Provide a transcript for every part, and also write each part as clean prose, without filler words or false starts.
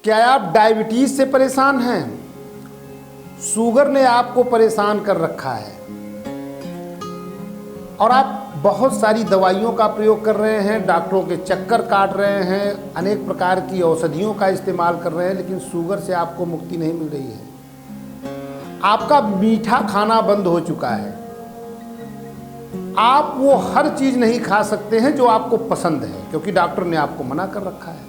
क्या आप डायबिटीज से परेशान हैं? शुगर ने आपको परेशान कर रखा है और आप बहुत सारी दवाइयों का प्रयोग कर रहे हैं, डॉक्टरों के चक्कर काट रहे हैं, अनेक प्रकार की औषधियों का इस्तेमाल कर रहे हैं, लेकिन शुगर से आपको मुक्ति नहीं मिल रही है। आपका मीठा खाना बंद हो चुका है। आप वो हर चीज नहीं खा सकते हैं जो आपको पसंद है, क्योंकि डॉक्टर ने आपको मना कर रखा है।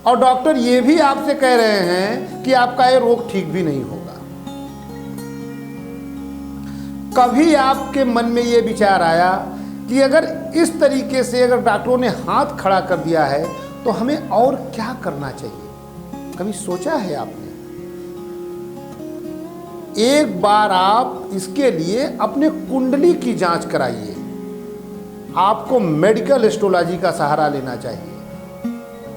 और डॉक्टर ये भी आपसे कह रहे हैं कि आपका ये रोग ठीक भी नहीं होगा। कभी आपके मन में ये विचार आया कि अगर इस तरीके से अगर डॉक्टरों ने हाथ खड़ा कर दिया है तो हमें और क्या करना चाहिए? कभी सोचा है आपने? एक बार आप इसके लिए अपने कुंडली की जांच कराइए। आपको मेडिकल एस्ट्रोलॉजी का सहारा लेना चाहिए।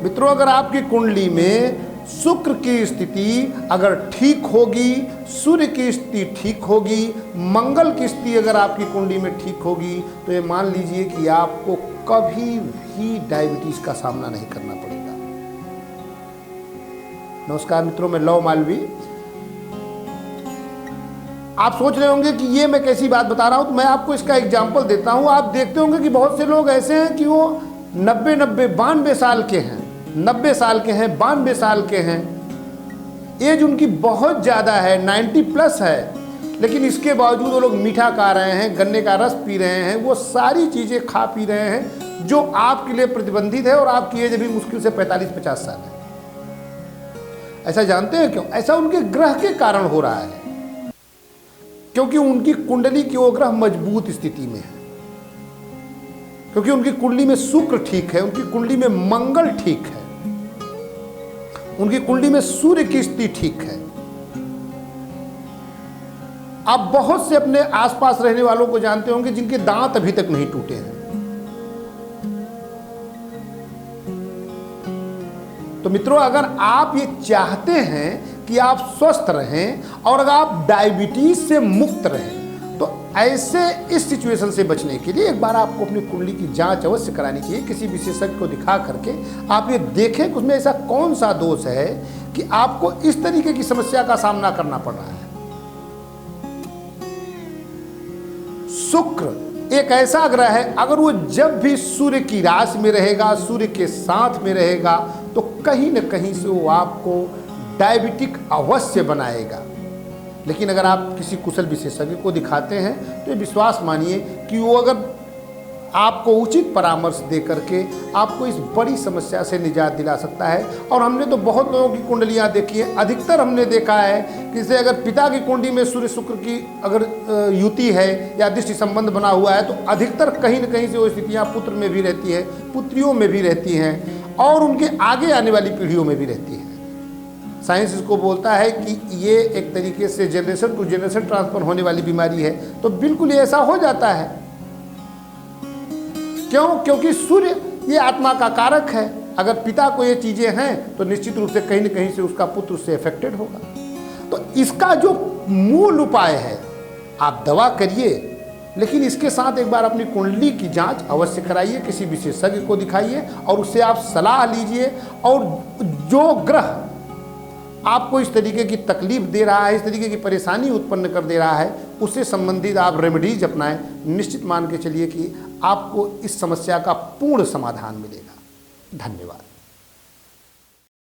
मित्रों, अगर आपकी कुंडली में शुक्र की स्थिति अगर ठीक होगी, सूर्य की स्थिति ठीक होगी, मंगल की स्थिति अगर आपकी कुंडली में ठीक होगी, तो ये मान लीजिए कि आपको कभी भी डायबिटीज का सामना नहीं करना पड़ेगा। नमस्कार मित्रों, मैं लव मालवी। आप सोच रहे होंगे कि ये मैं कैसी बात बता रहा हूं, तो मैं आपको इसका एग्जाम्पल देता हूं। आप देखते होंगे कि बहुत से लोग ऐसे हैं कि वो 92 साल के हैं, 90 साल के हैं, 92 साल के हैं, एज उनकी बहुत ज़्यादा है, 90+ है, लेकिन इसके बावजूद वो लोग मीठा खा रहे हैं, गन्ने का रस पी रहे हैं, वो सारी चीज़ें खा पी रहे हैं जो आपके लिए प्रतिबंधित है, और आपकी एज अभी मुश्किल से 45-50 साल है। ऐसा जानते हैं क्यों? ऐसा उनके ग्रह के कारण हो रहा है, क्योंकि उनकी कुंडली की वो ग्रह मजबूत स्थिति में है, क्योंकि उनकी कुंडली में शुक्र ठीक है, उनकी कुंडली में मंगल ठीक है, उनकी कुंडली में सूर्य की स्थिति ठीक है। आप बहुत से अपने आसपास रहने वालों को जानते होंगे जिनके दांत अभी तक नहीं टूटे हैं। तो मित्रों, अगर आप ये चाहते हैं कि आप स्वस्थ रहें और अगर आप डायबिटीज से मुक्त रहें, तो ऐसे इस सिचुएशन से बचने के लिए एक बार आपको अपनी कुंडली की जांच अवश्य करानी चाहिए। किसी विशेषज्ञ को दिखा करके आप ये देखें कि उसमें ऐसा कौन सा दोष है कि आपको इस तरीके की समस्या का सामना करना पड़ रहा है। शुक्र एक ऐसा ग्रह है, अगर वो जब भी सूर्य की राशि में रहेगा, सूर्य के साथ में रहेगा, तो कहीं न कहीं से वो आपको डायबिटिक अवश्य बनाएगा। लेकिन अगर आप किसी कुशल विशेषज्ञ को दिखाते हैं तो विश्वास मानिए कि वो अगर आपको उचित परामर्श दे करके आपको इस बड़ी समस्या से निजात दिला सकता है। और हमने तो बहुत लोगों की कुंडलियां देखी है। अधिकतर हमने देखा है कि जैसे अगर पिता की कुंडली में सूर्य शुक्र की अगर युति है या दृष्टि संबंध बना हुआ है, तो अधिकतर कहीं न कहीं से वो स्थितियाँ पुत्र में भी रहती है, पुत्रियों में भी रहती हैं, और उनके आगे आने वाली पीढ़ियों में भी रहती है। साइंस इसको बोलता है कि ये एक तरीके से जनरेशन टू जनरेशन ट्रांसफर होने वाली बीमारी है। तो बिल्कुल ऐसा हो जाता है। क्यों? क्योंकि सूर्य ये आत्मा का कारक है। अगर पिता को ये चीजें हैं तो निश्चित रूप से कहीं न कहीं से उसका पुत्र उससे अफेक्टेड होगा। तो इसका जो मूल उपाय है, आप दवा करिए, लेकिन इसके साथ एक बार अपनी कुंडली की जांच अवश्य कराइए, किसी विशेषज्ञ को दिखाइए और उससे आप सलाह लीजिए। और जो ग्रह आपको इस तरीके की तकलीफ दे रहा है, इस तरीके की परेशानी उत्पन्न कर दे रहा है, उससे संबंधित आप रेमेडीज अपनाएं। निश्चित मान के चलिए कि आपको इस समस्या का पूर्ण समाधान मिलेगा। धन्यवाद।